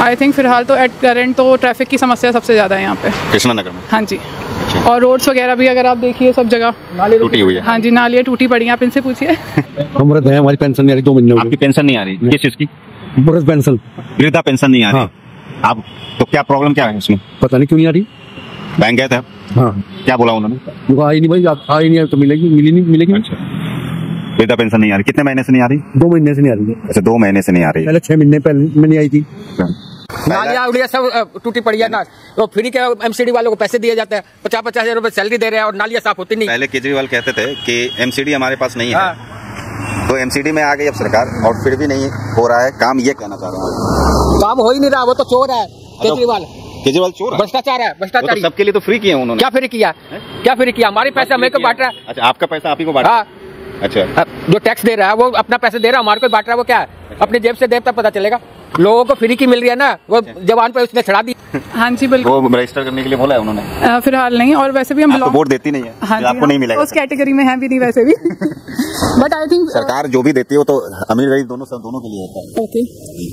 I think फिलहाल तो eight current तो ट्रैफिक की समस्या सबसे ज़्यादा है यहाँ पे कृष्णा नगर में। हाँ जी। और रोड्स वगैरह भी अगर आप देखिए सब जगह टूटी हुई है। हाँ जी, नालियाँ टूटी पड़ी हैं, आप इनसे पूछिए। हमारी पेंशन नहीं आ रही 2 महीने। आपकी पेंशन नहीं आ रही? किस चीज की? पेंशन, वृद्धा पेंशन नहीं आ रही। आप तो क्या प्रॉब्लम क्या है उसमें? पता नहीं क्यों नहीं आ रही। बैंक गए थे? हाँ। क्या बोला उन्होंने? आई नहीं भाई, आई नहीं तो मिलेगी, मिलेगी। अच्छा। वृद्धा पेंशन नहीं आ रही, कितने महीने से नहीं आ रही? 2 महीने से नहीं आ रही। अच्छा, 2 महीने से नहीं आ रही। पहले 6 महीने पहले में नहीं आई थी। नालियाँ उड़िया सब टूटी पड़ी है ना, तो फ्री के एमसीडी वालों को पैसे दिए जाते हैं, 50-50 हजार रुपए सैलरी दे रहे हैं और नालियाँ साफ होती नहीं। पहले केजरीवाल कहते थे कि एमसीडी हमारे पास नहीं है, तो एमसीडी में आ गई अब सरकार और फिर भी नहीं हो रहा है काम, ये कहना चाह रहा हूँ। काम हो ही नहीं रहा, वो तो चोर है केजरीवाल। केजरीवाल चोर है, भ्रष्टाचार है, भ्रष्टाचार। तो सबके लिए तो फ्री किए उन्होंने। क्या फ्री किया? क्या फ्री किया? हमारे पैसे हमें को बांट रहा है। अच्छा, आपका पैसा आप ही को बांट रहा है? अच्छा, जो टैक्स दे रहा है वो अपना पैसे दे रहा है, हमारे को बांट रहा है, वो क्या है? अपनी जेब से देता पता चलेगा। लोगों को फ्री की मिल रही है ना, वो जवान पे उसने चढ़ा दी। हाँ जी बिल्कुल। वो रजिस्टर करने के लिए बोला है उन्होंने? फिलहाल नहीं, और वैसे भी हम वोट देती नहीं है। हाँ जी, आपको नहीं मिलेगा। उस कैटेगरी में है भी नहीं वैसे भी। बट आई थिंक सरकार जो भी देती है वो तो अमीर गरीब दोनों के लिए होता है। ओके,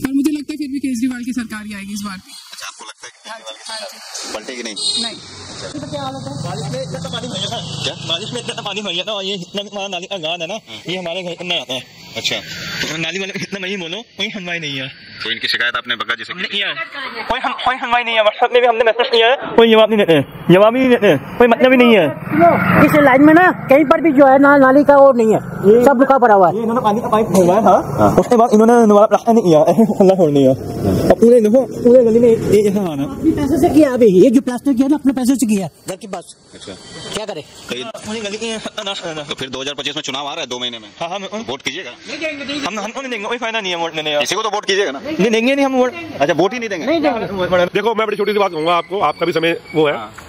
और मुझे लगता है फिर भी केजरीवाल की सरकार ही आएगी इस बार। अच्छा, आपको लगता है कि पलटेगी नहीं? नहीं। तो क्या हालत है? बारिश में इतना पानी भर गया। क्या? बारिश में इतना पानी भर गया ना, ये इतना नाली का गाँव है ना, ये हमारे घर में आता है। अच्छा, तो नाली वाले इतना नहीं बोलो, कोई सुनवाई नहीं है। तो इनकी शिकायत आपने बगा जी से की? कोई सुनवाई नहीं है, व्हाट्सएप में भी हमने मैसेज किया है, कोई जवाब नहीं देते, जवाब ही नहीं देते, कोई मतलब ही नहीं है। इस लाइन में ना कहीं पर भी जो है ना नाली का और नहीं है, सब रुका पड़ा हुआ है। इन्होंने पानी का पाइप खोलवाया था, उसके बाद इन्होंने रास्ता नहीं किया, खुला छोड़ दिया। पूरे गली में ये हाल है। अपने पैसे से किया, अभी ये जो प्लास्टर किया ना अपने पैसे से किया घर के पास। अच्छा, क्या करे? तो फिर 2025 में चुनाव आ रहा है 2 महीने में। हाँ, वोट कीजिएगा? हमको नहीं देंगे, कोई फायदा नहीं है वोट देने का। किसी को तो वोट कीजिएगा ना? नहीं देंगे नहीं हम वोट। अच्छा, वोट ही नहीं देंगे? देखो, मैं बड़ी छोटी सी बात कहूंगा आपको, आपका भी समय वो है।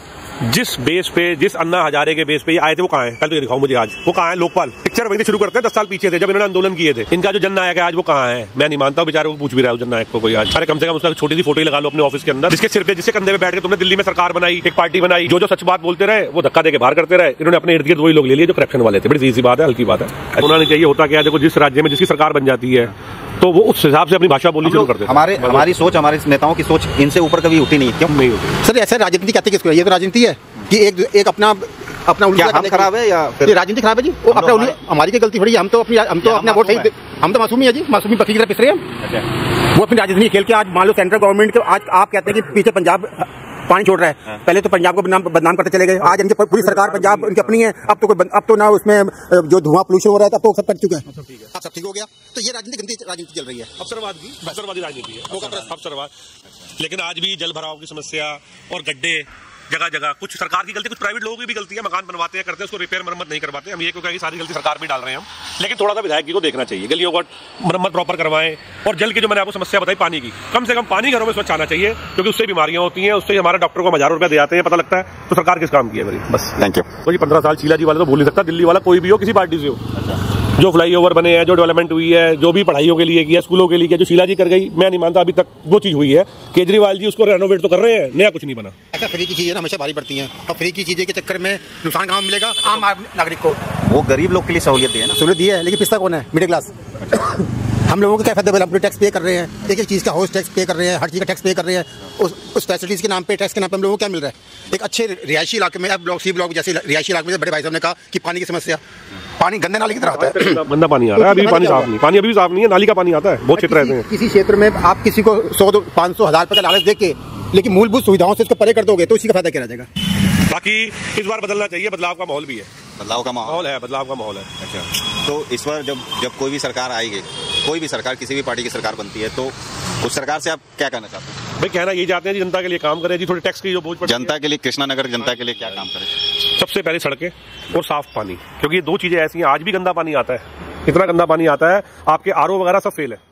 जिस बेस पे, जिस अन्ना हजारे के बेस पे ये आए थे, वो कहाँ है? कल तो ये दिखाओ मुझे आज। वो कहाँ है? लोकपाल पिक्चर वहीं से शुरू करते हैं 10 साल पीछे थे जब इन्होंने आंदोलन किए थे। इनका जो जननायक है आज वो कहाँ है? मैं नहीं मानता हूँ, बेचारे को पूछ भी रहा हूँ जननायक को कोई आज। अरे कम से कम उसका छोटी सी फोटो ही लगा लो अपने ऑफिस के अंदर, जिसके सिर पे, जिसके कंधे पे बैठ के तुमने दिल्ली में सरकार बनाई, एक पार्टी बनाई। जो सच बात बोलते रहे वो धक्का देके बाहर करते रहे। इन्होंने अपने इर्द गिर्द वही लोग ले लिए जो करप्शन वाले थे। बड़ी सीधी बात है, हल्की बात है। उन्होंने चाहिए होता क्या, देखो जिस राज्य में जिसकी सरकार बन जाती है तो वो उस हिसाब से अपनी भाषा बोलनी शुरू कर देते हैं। हमारी सोच, हमारे नेताओं की सोच इनसे ऊपर कभी उठी नहीं। क्यों नहीं होती? सर ऐसे राजनीति कहते किसको? ये तो राजनीति है कि एक अपना क्या खराब है या फिर राजनीति खराब है जी? वो अपना हमारी क्या गलती थोड़ी है? हम तो अपना वोट सही, हम तो मासूमी है जी, मासूमी पकी की तरह पिस रहे हैं। वो अपनी राजनीति खेल के आज मान लो सेंट्रल गवर्नमेंट के, आज आप कहते हैं कि पीछे पंजाब पानी छोड़ रहा है, पहले तो पंजाब को बदनाम करते चले गए। आज इनकी पूरी सरकार पंजाब इनकी अपनी है, अब तो ना उसमें जो धुआं पोल्यूशन हो रहा था अब तो सब कट चुका है, अब सब ठीक हो गया। तो ये राजनीति गंदी राजनीति चल रही है, अवसरवादी राजनीति है, अवसरवाद। लेकिन आज भी जल भराव की समस्या और गड्ढे जगह जगह, कुछ सरकार की गलती, कुछ प्राइवेट लोगों की भी गलती है। मकान बनवाते हैं, करते हैं, उसको रिपेयर मरम्मत नहीं करवाते। हम ये क्यों कहें कि सारी गलती सरकार भी डाल रहे हैं हम, लेकिन थोड़ा सा विधायक जी को देखना चाहिए, गलियों को मरम्मत प्रॉपर करवाएं। और जल की जो मैंने आपको समस्या बताई पानी की, कम से कम पानी घरों में स्वच्छ आना चाहिए, क्योंकि उससे बीमारियां होती हैं, उससे हमारे डॉक्टर को हजारों रुपए दे जाते हैं, पता लगता है। तो सरकार किस काम की है मेरी? बस थैंक यू। तो 15 साल शीला जी वाला तो भूल नहीं सकता, दिल्ली वाला कोई भी हो, किसी पार्टी से हो। जो फ्लाईओवर बने हैं, जो डेवलपमेंट हुई है, जो भी पढ़ाइयों के लिए किया, स्कूलों के लिए किया, जो शीला जी कर गई, मैं नहीं मानता अभी तक वो चीज हुई है। केजरीवाल जी उसको रेनोवेट तो कर रहे हैं, नया कुछ नहीं बना। ऐसा फ्री की चीजें हमेशा भारी पड़ती हैं, और फ्री की चीजें के चक्कर में नुकसान कहाँ मिलेगा? आम नागरिक को। वो गरीब लोग के लिए सहूलियत दी है ना? सहूलियत दी है, लेकिन पिस्ता कौन है? Middle class. हम लोगों को क्या फायदा? हम टैक्स पे कर रहे हैं, एक एक चीज़ का हाउस टैक्स पे कर रहे हैं, हर चीज़ का टैक्स पे कर रहे हैं। उस फैसिलिटीज़ के नाम पे, टैक्स के नाम पे हम लोगों को क्या मिल रहा है? एक अच्छे रिहायशी इलाके में, ब्लॉक सी ब्लॉक जैसे रिहायशी इलाके में बड़े भाई साहब ने कहा कि पानी की समस्या, पानी गंदे नाले की तरह आता है, गंदा पानी आ रहा है, अभी पानी साफ नहीं, पानी अभी भी साफ नहीं है, नाली का पानी आता है, बहुत क्षेत्र रहते हैं। किसी क्षेत्र में आप किसी को 100, 500, 1000 रुपये का लालच दे के, लेकिन मूलभूत सुविधाओं से इसको परे कर दोगे तो इसी का फायदा क्या रह जाएगा? बाकी इस बार बदलना चाहिए, बदलाव का माहौल भी है, बदलाव का माहौल है, बदलाव का माहौल है। अच्छा, तो इस बार जब कोई भी सरकार आएगी, कोई भी सरकार, किसी भी पार्टी की सरकार बनती है, तो उस सरकार से आप क्या कहना चाहते हैं? भाई कहना यही चाहते हैं जी, जनता के लिए काम करे जी, थोड़ी टैक्स की जो बोझ पड़ती है जनता के लिए, कृष्णा नगर जनता के लिए क्या काम करे? सबसे पहले सड़कें और साफ पानी, क्योंकि ये दो चीजें ऐसी हैं, आज भी गंदा पानी आता है, इतना गंदा पानी आता है, आपके आरओ वगैरह सब फेल है।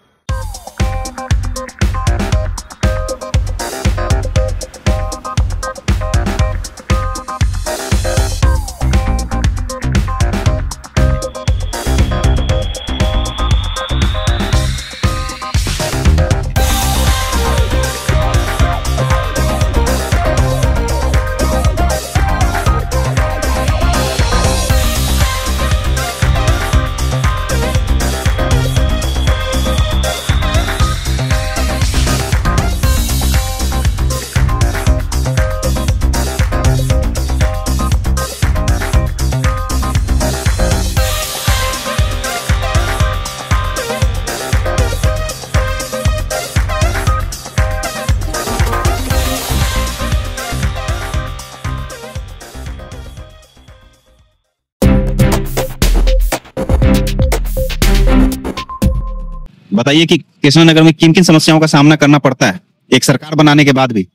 बताइए कि कृष्णानगर में किन किन समस्याओं का सामना करना पड़ता है एक सरकार बनाने के बाद भी।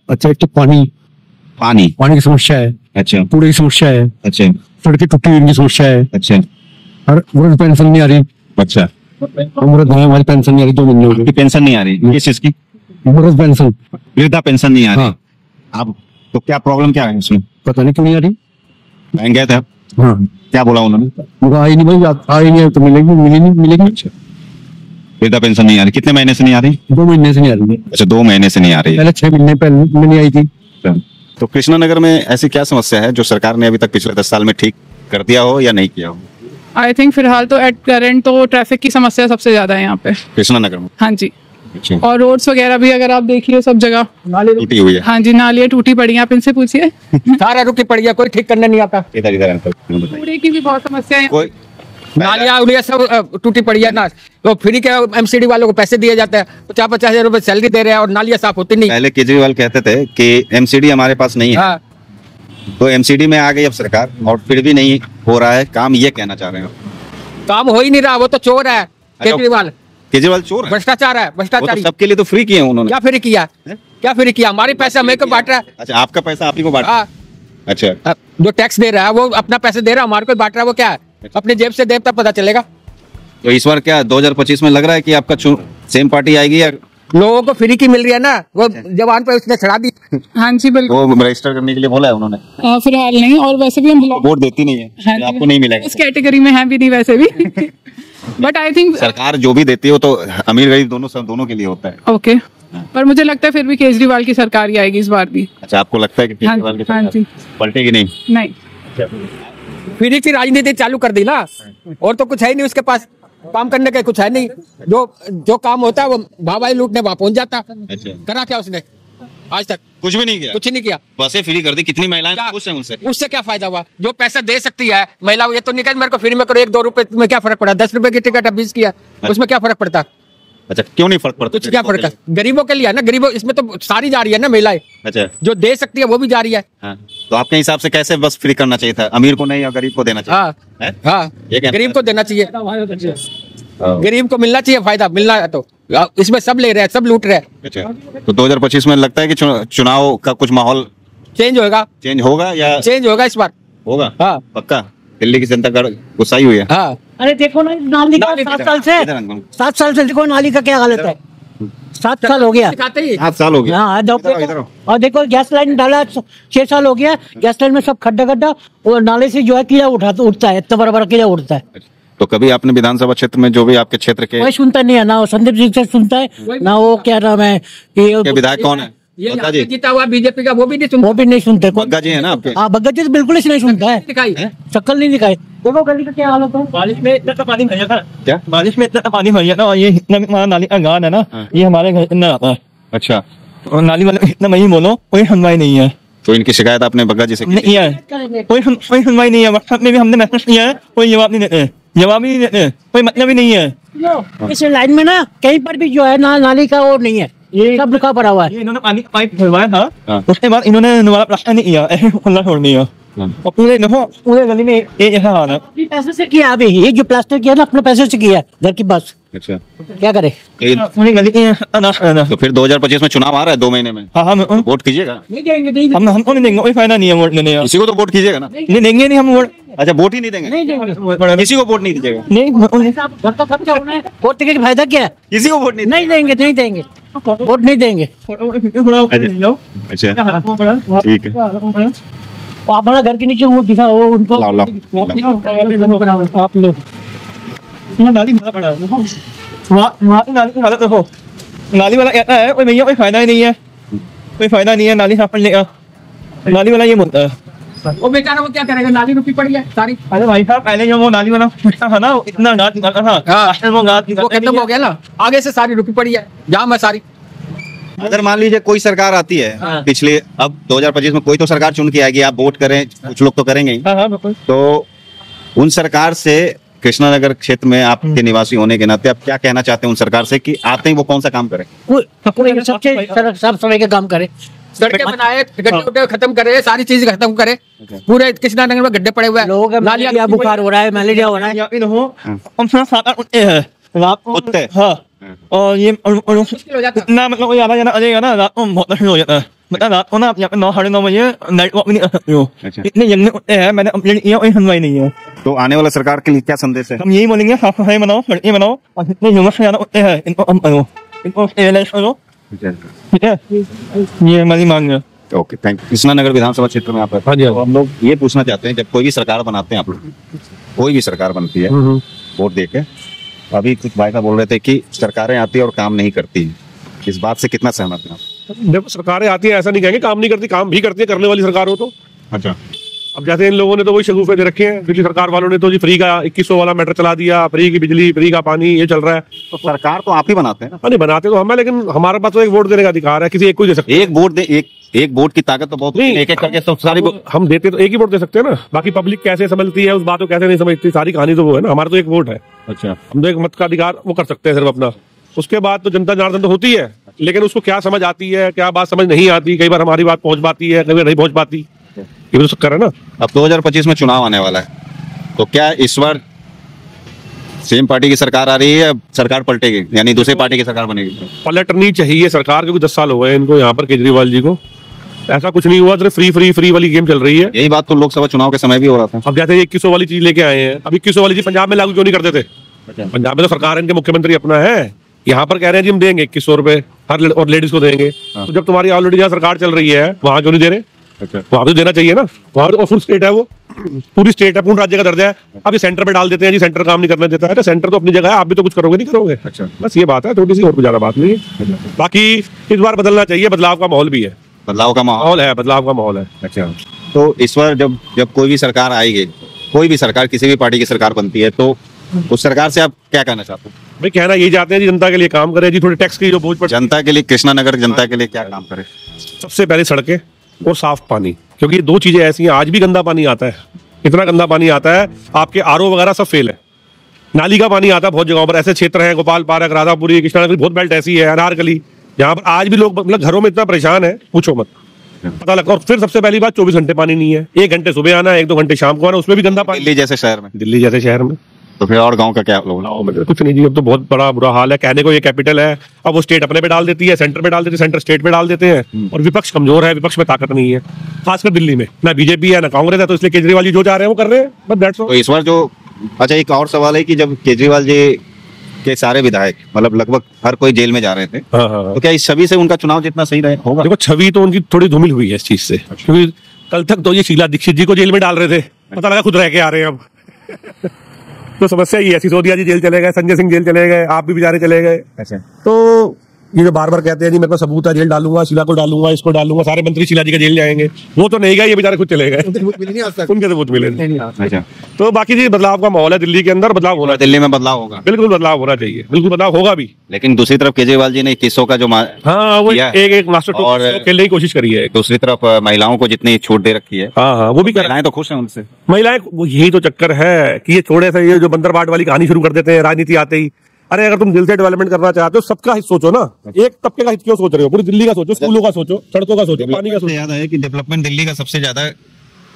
अच्छा, एक तो पानी पानी की समस्या है। अच्छा। कूड़े की समस्या है। अच्छा। सड़कें टूटी हुई की समस्या है। अच्छा। और वृद्ध पेंशन नहीं आ रही। अच्छा। वृद्ध है, हमारी पेंशन नहीं आ रही, 2 महीने हो गए। पेंशन नहीं आ रही, किस चीज की? वृद्ध पेंशन, वृद्धा पेंशन नहीं आ रही। हाँ। आप तो क्या प्रॉब्लम क्या है इसमें? पता नहीं क्यों नहीं आ रही। बैंक गए थे आप? हाँ। क्या बोला उन्होंने? आई नहीं भाई, आई नहीं तो मिलेगी। अच्छा। वृद्धा पेंशन नहीं आ रही, कितने महीने से नहीं आ रही? 2 महीने से नहीं आ रही है। अच्छा, 2 महीने से नहीं आ रही है। पहले 6 महीने पहले में नहीं आई थी। तो कृष्णानगर में ऐसी क्या समस्या है जो सरकार ने अभी तक पिछले 10 साल में ठीक कर दिया हो या नहीं किया हो? आई थिंक फिलहाल तो एट करंट तो ट्रैफिक की समस्या सबसे ज्यादा है यहाँ पे कृष्णानगर में। हाँ जी। अच्छा। और रोड्स वगैरह भी अगर आप देखिए सब जगह टूटी हुई है। हाँ जी, नालियाँ टूटी पड़ी हैं, आप इनसे पूछिए। सारा रुकी पड़ी है, कोई ठीक करने नहीं आता। इधर बताइए। कूड़े की भी बहुत समस्या है। कोई नालियाँ उलिया सब टूटी पड़ी है ना, तो फ्री के एमसीडी वालों को पैसे दिए जाते हैं, 50-50 हजार रुपए सैलरी दे रहे हैं और नालियाँ साफ होती नहीं। पहले केजरीवाल कहते थे कि एमसीडी हमारे पास नहीं है। हाँ। तो एमसीडी में आ गई अब सरकार और फिर भी नहीं हो रहा है काम, ये कहना चाह रहे हैं? काम हो ही नहीं रहा, वो तो चोर है केजरीवाल। केजरीवाल चोर है, भ्रष्टाचार है, वो तो भ्रष्टाचारी। सबके लिए तो फ्री किए हैं उन्होंने। क्या फ्री किया? क्या फ्री किया? हमारे पैसे हमें को बांट रहा है। अच्छा, आपका पैसा आप ही को बांट। हाँ। अच्छा। जो टैक्स दे रहा है वो अपना पैसे दे रहा है, हमारे को बांट रहा है, वो क्या है? अपने जेब से दे तब पता चलेगा। तो इस बार क्या 2025 में लग रहा है कि आपका सेम पार्टी आएगी या? लोगों को फ्री की मिल रही है ना, वो जवान पे उसने चढ़ा दी। हाँ जी बिल्कुल। वो रजिस्टर करने के लिए बोला है उन्होंने? फिलहाल नहीं, और वैसे भी हम वोट देती नहीं है। हाँ तो आपको नहीं मिलेगा। उस कैटेगरी में है भी नहीं वैसे भी। बट आई थिंक सरकार जो भी देती है वो तो अमीर गरीब दोनों के लिए होता है। ओके। पर मुझे लगता है फिर भी केजरीवाल की सरकार ही आएगी इस बार भी। अच्छा, आपको लगता है कि केजरीवाल की सरकार पलटेगी नहीं? नहीं। फ्री की राजनीति चालू कर दी ना, और तो कुछ है ही नहीं उसके पास, काम करने का कुछ है नहीं। जो काम होता है वो भाई लूटने वहां पहुंच जाता। अच्छा। करा क्या उसने आज तक? कुछ भी नहीं किया। कुछ नहीं किया। बसें फ्री कर दी, कितनी महिलाएं खुश हैं उनसे? उससे क्या फायदा हुआ? जो पैसा दे सकती है महिला, ये तो नहीं कह मेरे को फ्री में करो, 1-2 रुपए में क्या फर्क पड़ा? 10 रुपए की टिकट है 20 की है, उसमें क्या फर्क पड़ता? अच्छा, क्यों नहीं फर्क पड़ता? कुछ क्या फर्क है? गरीबों के लिए है ना, गरीबों इसमें तो सारी जा रही है ना महिलाएं। अच्छा। जो दे सकती है वो भी जा रही है। हाँ। तो आपके हिसाब से कैसे बस फ्री करना चाहिए था? अमीर को नहीं और गरीब को देना चाहिए? हाँ हाँ, ये कहना गरीब को देना चाहिए, गरीब को मिलना चाहिए, फायदा मिलना है। तो इसमें सब ले रहे हैं, सब लूट रहे हैं। अच्छा। तो 2025 में लगता है कि चुनाव का कुछ माहौल चेंज होगा? चेंज होगा या चेंज होगा इस बार? होगा। हाँ पक्का? दिल्ली की जनता गुस्साई हुई है। हाँ। अरे देखो ना, नाली का 7 साल से देखो नाली का क्या हालत है। 7 साल हो गया। 7 साल हो गया। हाँ, इधर आओ। और देखो गैस लाइन डाला 6 साल हो गया, गैस लाइन में सब खड्डा और नाले से जो है कीड़ा उठता है, इतना बड़ा कीड़ा उठता है। तो कभी आपने विधानसभा क्षेत्र में जो भी आपके क्षेत्र के कोई सुनता नहीं है ना, वो संदीप सिंह से सुनता है ना, वो क्या नाम है के विधायक कौन है? ये बग्गा जी। जीता हुआ बीजेपी का, वो भी नहीं सुनता। वो भी नहीं सुनते। बग्गा जी है ना आपके? हाँ, बग्गा जी तो बिल्कुल ही नहीं सुनता है, दिखाई शक्ल नहीं दिखाई। देखो गली का क्या हालत है। बारिश में इतना पानी भर जाता है। क्या? बारिश में इतना पानी भर जाता है, और ये इतना हमारा नाली का गांव है ना, ये हमारे घर इतना आता है। अच्छा। और नाली वाले इतना नहीं बोलो, कोई सुनवाई नहीं है। तो इनकी शिकायत आपने बग्गा जी से की? नहीं है, कोई सुनवाई नहीं है। व्हाट्सएप में भी हमने मैसेज किया है, कोई जवाब नहीं देते, जवाब ही नहीं देते, कोई मतलब ही नहीं है। इस लाइन में ना कहीं पर भी जो है ना नाली का वो नहीं है, ये सब लिखा पड़ा हुआ है। ये इन्होंने पानी का पाइप खुलवाया था, हाँ। उसके बाद इन्होंने दोबारा प्लास्टर नहीं किया, ऐसे खुला छोड़ दिया। और पूरे गली में एक ऐसा हाल है। अपने पैसे से किया अभी, ये जो प्लास्टर किया ना अपने पैसे से किया घर की बस। अच्छा। क्या करे? पूरी गली के अनाश कर देना। तो फिर 2025 में चुनाव आ रहा है 2 महीने में। हाँ हाँ, वोट कीजिएगा? नहीं देंगे, हमको नहीं देंगे, कोई फायदा नहीं है वोट लेने का। किसी को तो वोट कीजिएगा ना? नहीं देंगे, नहीं हम वोट। अच्छा, वोट ही नहीं देंगे? नहीं देंगे, किसी को वोट नहीं दीजिएगा? नहीं घर का खर्चा होना है, वोट देने का फायदा क्या है? किसी को वोट नहीं? नहीं देंगे, नहीं देंगे, वोट नहीं देंगे। अच्छा, ठीक है। आप हमारा घर के नीचे वो दिखा, वो उनको लाओ लाओ। आप लोग नाली भरा पड़ा है, वहाँ नाली की हालत देखो। नाली वाला कहता है कोई भैया कोई फायदा ही नहीं है, कोई फायदा नहीं है नाली साफ करने का। नाली वाला ये बोलता है। वो बेचारा वो क्या करेगा, नाली रुकी पड़ी है सारी। अरे भाई साहब, पहले जो वो नाली वाला फटता था ना, वो इतना गाद निकलता था, वो गाद वो खत्म हो गया ना, आगे से सारी रुकी पड़ी है, जाम है सारी। अगर मान लीजिए कोई सरकार आती है पिछले, अब 2025 में कोई तो सरकार चुन के आएगी, आप वोट करें, कुछ लोग तो करेंगे ही। हाँ बिल्कुल। तो उन सरकार से कृष्णानगर क्षेत्र में आपके निवासी होने के नाते आप क्या कहना चाहते हैं उन सरकार से कि आते ही वो कौन सा काम करें? कोई सबसे साफ सफाई का काम करे, सड़कें बनाए, गड्ढे खत्म करे, सारी चीज खत्म करे। पूरे कृष्णानगर में गड्ढे पड़े हुए हैं, लोगों का मलेरिया बुखार हो रहा है, मलेरिया हो रहा है। हम 7-8 उठते हैं रात को। उठते? हाँ, और ये इतना मतलब कोई आना जाना अरेगा ना रात को बहुत मुश्किल हो जाता है। मतलब रात को ना यहाँ पे 9 साढ़े 9 बजे नाइट वॉक भी नहीं कर सकते हो। इतने जल्दी उठते हैं, मैंने कंप्लेंट किया कोई सुनवाई नहीं है। तो आने वाला सरकार के लिए क्या संदेश है? हम यही बोलेंगे साफ सफाई बनाओ, सड़कें बनाओ और जितने जुम्मत से ज्यादा उठते हैं इनको कम करो, इनको स्टेबलाइज करो, ठीक है? ये हमारी मांग है। Okay, thank you. Krishna Nagar विधानसभा क्षेत्र में आप हैं। तो हम लोग ये पूछना चाहते हैं, जब कोई भी सरकार बनाते हैं आप लोग, कोई भी सरकार बनती है वोट दे के, अभी कुछ भाई साहब बोल रहे थे कि सरकारें आती है और काम नहीं करती, इस बात से कितना सहमत हैं आप? देखो, सरकारें आती है ऐसा नहीं कहेंगे काम नहीं करती, काम भी करती है, करने वाली सरकार हो तो। अच्छा, अब जैसे इन लोगों ने तो वही शगुफे दे रखे हैं, पिछली सरकार वालों ने तो जी फ्री का 2100 वाला मैटर चला दिया, फ्री की बिजली, फ्री का पानी, ये चल रहा है। तो सरकार तो आप ही बनाते हैं ना? नहीं बनाते तो हम है, लेकिन हमारे पास तो एक वोट देने का अधिकार है, किसी एक को ही दे सकते हैं। एक वोट दे, एक वोट की ताकत तो बहुत नहीं, एक एक करके सब सारी हम देते तो एक ही वोट दे सकते हैं ना, बाकी पब्लिक कैसे समझती है उस बात को कैसे नहीं समझती, सारी कहानी तो वो है ना। हमारा तो एक वोट है। अच्छा, हम तो एक मत का अधिकार वो कर सकते हैं सिर्फ अपना। उसके बाद तो जनता जनार्दन तो होती है, लेकिन उसको क्या समझ आती है, क्या बात समझ नहीं आती, कई बार हमारी बात पहुंच पाती है, कई बार नहीं पहुंच पाती, ये भी तो चक्कर है ना। अब 2025 में चुनाव आने वाला है, तो क्या इस बार सेम पार्टी की सरकार आ रही है या सरकार पलटेगी, यानी दूसरी पार्टी की सरकार बनेगी? पलटनी चाहिए सरकार, क्योंकि 10 साल हो गए इनको यहाँ पर, केजरीवाल जी को। ऐसा कुछ नहीं हुआ, सिर्फ फ्री वाली गेम चल रही है। यही बात तो लोकसभा चुनाव के समय भी हो रहा था। अब जैसे 2100 वाली चीज लेके आए हैं, अब 2100 वाली चीज पंजाब में लागू क्यों नहीं करते थे? पंजाब में तो सरकार इनके मुख्यमंत्री अपना है, यहाँ पर कह रहे हैं जी हम देंगे 2100 रुपए हर और लेडीज को देंगे। तो जब तुम्हारी ऑलरेडी जहाँ सरकार चल रही है वहां क्यों नहीं दे रहे? वहां तो देना चाहिए ना, वहां तो फुल स्टेट है, वो पूरी स्टेट है, पूर्ण राज्य का दर्जा है। अब ये सेंटर पे डाल देते हैं जी, सेंटर काम नहीं करने देता है। तो सेंटर तो अपनी जगह है, आप भी तो कुछ करोगे नहीं करोगे। अच्छा, बस ये बात है, थोड़ी सी, और कुछ ज्यादा बात नहीं है। बाकी इस बार बदलना चाहिए, बदलाव का माहौल भी है, बदलाव का माहौल है, बदलाव का माहौल है। अच्छा, तो इस बार जब कोई भी सरकार आएगी, कोई भी सरकार, किसी भी पार्टी की सरकार बनती है, तो उस सरकार से आप क्या कहना चाहते हैं? भाई कहना यही चाहते हैं जी, जनता के लिए काम करे जी, थोड़े टैक्स की जो बोझ पर जनता के लिए, कृष्णा नगर जनता के लिए क्या काम करे? सबसे पहले सड़कें और साफ पानी, क्योंकि ये दो चीजें ऐसी हैं, आज भी गंदा पानी आता है, इतना गंदा पानी आता है, आपके आरओ वगैरह सब फेल है। नाली का पानी आता है बहुत जगहों पर, ऐसे क्षेत्र हैं, गोपाल पार्क, राधापुरी, कृष्णा नगर, बहुत बेल्ट ऐसी है, अनारकली, जहाँ पर आज भी लोग मतलब घरों में इतना परेशान है, पूछो मत, पता लगता। और फिर सबसे पहली बात, 24 घंटे पानी नहीं है, 1 घंटे सुबह आना, 1-2 घंटे शाम को आना, उसमें भी गंदा पानी। दिल्ली जैसे शहर में, दिल्ली जैसे शहर में तो फिर और गांव का क्या लोग? कुछ नहीं जी, अब तो बहुत बड़ा बुरा हाल है। कहने को ये कैपिटल है, अब वो स्टेट अपने पे डाल देती है, सेंटर पे डाल देती है, सेंटर स्टेट पे डाल देते हैं, और विपक्ष कमजोर है, विपक्ष में ताकत नहीं है, खासकर दिल्ली में ना बीजेपी है ना कांग्रेस है, तो इसलिए केजरीवाल जी जो चाह रहे हैं वो कर रहे हैं, बस दैट्स ऑल। तो इस बार जो, अच्छा एक और सवाल है कि जब केजरीवाल जी के सारे विधायक मतलब लगभग हर कोई जेल में जा रहे थे, तो क्या इस छवि से उनका चुनाव जितना सही रहे होगा? देखो, छवि तो उनकी थोड़ी धूमिल हुई है इस चीज से, क्योंकि कल तक तो ये शीला दीक्षित जी को जेल में डाल रहे थे, पता लगा खुद रह के आ रहे हैं अब। तो समस्या ही है, सिसोदिया जी जेल चले गए, संजय सिंह जेल चले गए, आप भी बेचारे चले गए। अच्छा, तो ये जो बार बार कहते हैं जी मेरे पास सबूत है, जेल डालूंगा, शीला को डालूंगा, इसको डालूंगा, सारे मंत्री शीला जी का जेल जाएंगे, वो तो नहीं गए, ये बेचारे खुद चले गए, उनके सबूत मिले। अच्छा, तो बाकी जी बदलाव का माहौल है दिल्ली के अंदर, बदलाव होना, दिल्ली में बदलाव होगा, बिल्कुल बदलाव होना चाहिए, बिल्कुल बदलाव होगा भी। लेकिन दूसरी तरफ केजरीवाल जी ने 2100 का जो हाँ वो एक मास्टर ट्रोल खेलने की कोशिश करी है। दूसरी तरफ महिलाओं को जितनी छूट दे रखी है, हाँ वो भी महिलाएं तो खुश हैं उनसे। महिलाएं, यही तो चक्कर है कि ये थोड़े से ये जो बंदर बाट वाली कहानी शुरू कर देते हैं राजनीति आते ही। अरे अगर तुम दिल से डेवलपमेंट करना चाहते हो, सबका हित सोचो ना, एक तबके का हित क्यों सोच रहे हो? पूरी दिल्ली का सोचो, स्कूलों का सोचो, सड़कों का सोचो, पानी का सोचो। याद है कि डेवलपमेंट दिल्ली का सबसे ज्यादा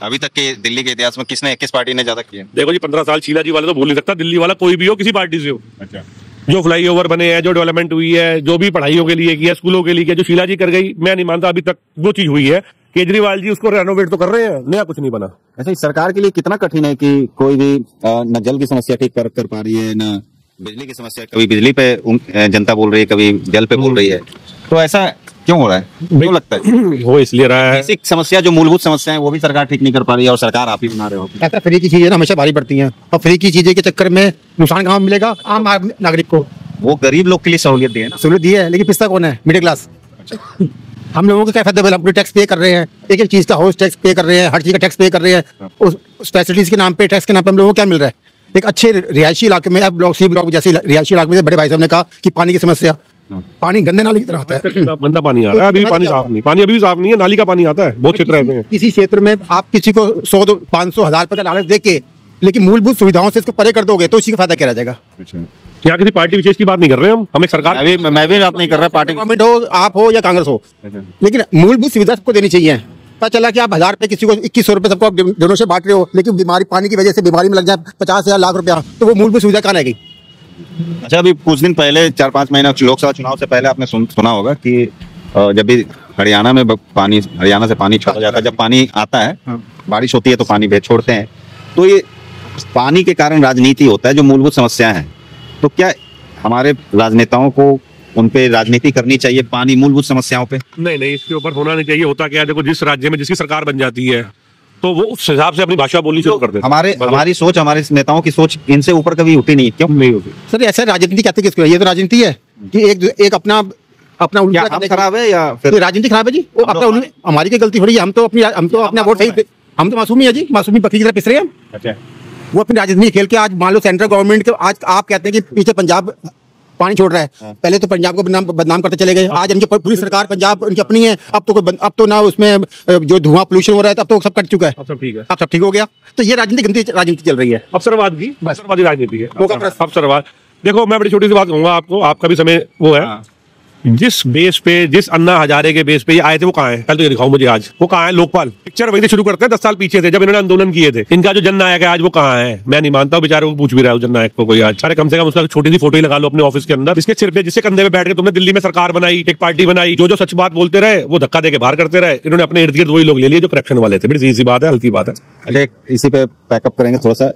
अभी तक के दिल्ली के इतिहास में किस पार्टी ने ज्यादा किया? देखो जी, 15 साल शीला जी वाले तो बोल नहीं सकता, दिल्ली वाला कोई भी हो, किसी पार्टी से हो। अच्छा, जो फ्लाईओवर बने हैं, जो डेवलपमेंट हुई है, जो भी पढ़ाइयों के लिए किया, स्कूलों के लिए किया, जो शीला जी कर गई, मैं नहीं मानता अभी तक वो चीज हुई है। केजरीवाल जी उसको रेनोवेट तो कर रहे हैं, नया कुछ नहीं बना। अच्छा, इस सरकार के लिए कितना कठिन है कि कोई भी न जल की समस्या ठीक कर पा रही है, न बिजली की समस्या, कभी बिजली पे जनता बोल रही है, कभी जल पे बोल रही है, तो ऐसा क्यों हो रहा है? क्यों लगता है वो इसलिए रहा है, बेसिक समस्या जो मूलभूत समस्या है वो भी सरकार ठीक नहीं कर पा रही है, और सरकार आप ही बना रहे हो। ऐसा फ्री की चीजें ना हमेशा भारी पड़ती हैं, और फ्री की चीजें के चक्कर में नुकसान कहाँ मिलेगा? आम नागरिक को। वो गरीब लोग के लिए सहूलियत दी है ना, सहूलियत दी है, लेकिन पिसता कौन है? Middle class. हम लोगों को क्या फायदा? हम टैक्स पे कर रहे हैं, एक एक चीज का हाउस टैक्स पे कर रहे हैं, हर चीज का टैक्स पे कर रहे हैं, उस फैसिलिटीज के नाम पे, टैक्स के नाम पे हम लोगों को क्या मिल रहा है? एक अच्छे रिहायशी इलाके में, ब्लॉक सी ब्लॉक जैसे रिहायशी इलाके में, बड़े भाई साहब ने कहा कि पानी की समस्या, पानी गंदे नाले की तरह आता है, गंदा पानी आ रहा है, अभी पानी साफ नहीं, पानी अभी भी साफ नहीं है, नाली का पानी आता है बहुत क्षेत्र में। किसी क्षेत्र में आप किसी को 100, 500, 1000 रुपए का लालच दे के, लेकिन मूलभूत सुविधाओं से इसको परे कर दोगे तो इसी का फायदा क्या रह जाएगा? यहाँ किसी पार्टी विशेष की बात नहीं कर रहे हम एक सरकार, मैं भी बात नहीं कर रहा, पार्टी गवर्नमेंट हो, आप हो या कांग्रेस हो, लेकिन मूलभूत सुविधा सबको देनी चाहिए। पता चला कि आप 1000 रुपए किसी को 2100 रुपए सबको दोनों से बांट रहे हो, लेकिन बीमारी, पानी की वजह से बीमारी में लग जाए 50,000 लाख रुपया, तो वो मूलभूत सुविधा कहाँ रह गई? अच्छा, अभी कुछ दिन पहले 4-5 महीना लोकसभा चुनाव से पहले आपने सुना होगा कि जब भी हरियाणा से पानी छोड़ा जाता है, जब पानी आता है, बारिश होती है तो पानी भेज छोड़ते हैं, तो ये पानी के कारण राजनीति होता है, जो मूलभूत समस्या है। तो क्या हमारे राजनेताओं को उन पे राजनीति करनी चाहिए पानी मूलभूत समस्याओं पे? नहीं, इसके ऊपर होना नहीं चाहिए। होता क्या है, देखो, जिस राज्य में जिसकी सरकार बन जाती है तो वो उस हिसाब से अपनी भाषा बोलनी शुरू कर देते हैं। हमारी सोच, हमारे नेताओं की सोच इनसे ऊपर कभी होती नहीं। क्यों नहीं होती सर? ऐसा राजनीति कहते किसको? ये तो राजनीति है कि एक अपना उल्टा खराब है या फिर राजनीति खराब है जी? वो अपना, हमारी क्या गलती थोड़ी है? हम तो अपना वोट सही, हम तो मासूमी है जी, मासूमी बकरी की तरह पिस रहे हैं। अच्छा, वो अपनी राजनीति खेल के आज मान लो सेंट्रल गवर्नमेंट के, आज आप कहते हैं कि पीछे पंजाब पानी छोड़ रहा है। पहले तो पंजाब को बदनाम करते चले गए, आज इनकी पूरी सरकार पंजाब उनकी अपनी है। अब तो ना उसमें जो धुआं पोल्यूशन हो रहा है, अब तो सब कट चुका है, अब सब ठीक है, अब सब ठीक हो गया। तो ये राजनीति चल रही है, अवसरवादी राजनीति है, अवसरवाद। देखो, मैं बड़ी छोटी सी बात कहूंगा आपको, आपका भी समय वो है। जिस बेस पे, जिस अन्ना हजारे के बेस पे ये आए थे, वो कहाँ है? कल तो ये दिखाओ मुझे आज, वो कहाँ है? लोकपाल पिक्चर वहीं से शुरू करते हैं, 10 साल पीछे थे जब इन्होंने आंदोलन किए थे। इनका जो जननायक है आज, वो कहाँ है? मैं नहीं मानता हूँ, बेचारे को पूछ भी रहा है जननायक को कोई आज। अरे कम से कम उसका छोटी सी फोटो ही लगा लो अपने ऑफिस के अंदर, जिसके सिर पे, जिसके कंधे पे बैठ के तुमने दिल्ली में सरकार बनाई, एक पार्टी बनाई। जो सच बात बोलते रहे वो धक्का देके बाहर करते रहे। इन्होंने अपने इर्द गिर्द वही लोग ले लिए जो करप्शन वाले थे। बड़ी सीधी बात है, हल्की बात है। अच्छा, इसी पे पैकअप करेंगे थोड़ा सा।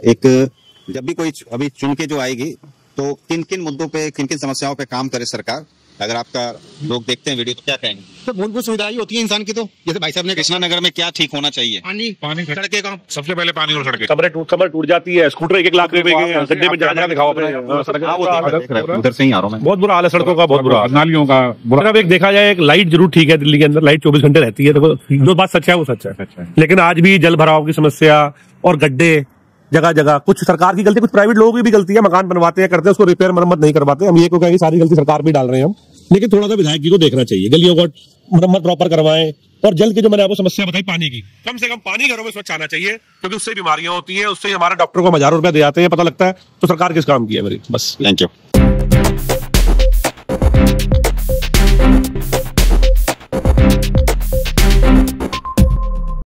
जब भी कोई अभी चुन के जो आएगी, तो किन किन मुद्दों पे, किन किन समस्याओं पे काम करे सरकार? अगर आपका लोग देखते हैं वीडियो तो क्या कहेंगे? तो मूलभूत सुविधाएं होती है इंसान की। तो जैसे भाई साहब ने कृष्णानगर में क्या ठीक होना चाहिए? पानी सड़कें का, सबसे पहले पानी और सड़कें। कमर टूट जाती है, स्कूटर 1 लाख रुपए के गड्ढे में जाना दिखाओ अपने। उधर से ही आ रहा हूं मैं। बहुत बुरा हाल है सड़कों का, बहुत बुरा, नालियों का। अब एक देखा जाए, एक लाइट जरूर ठीक है, दिल्ली के अंदर लाइट 24 घंटे रहती है। देखो, जो बात सच है वो सच है, लेकिन आज भी जल भराव की समस्या और गड्ढे जगह जगह, कुछ सरकार की गलती, कुछ प्राइवेट लोगों की भी गलती है। मकान बनवाते हैं, करते हैं, उसको रिपेयर मरम्मत नहीं करवाते। हम ये को कहेंगे सारी गलती सरकार भी डाल रहे हैं हम, लेकिन थोड़ा सा विधायक जी को देखना चाहिए, गलियों को मरम्मत प्रॉपर करवाएं। और जल की जो मैंने आपको समस्या बताई पानी की, कम से कम पानी घरों में स्वच्छ आना चाहिए, क्योंकि उससे बीमारियां होती हैं, उससे हमारे डॉक्टर को हजारों रुपए दे जाते हैं, पता लगता है। तो सरकार किस काम की है मेरी? बस, थैंक यू।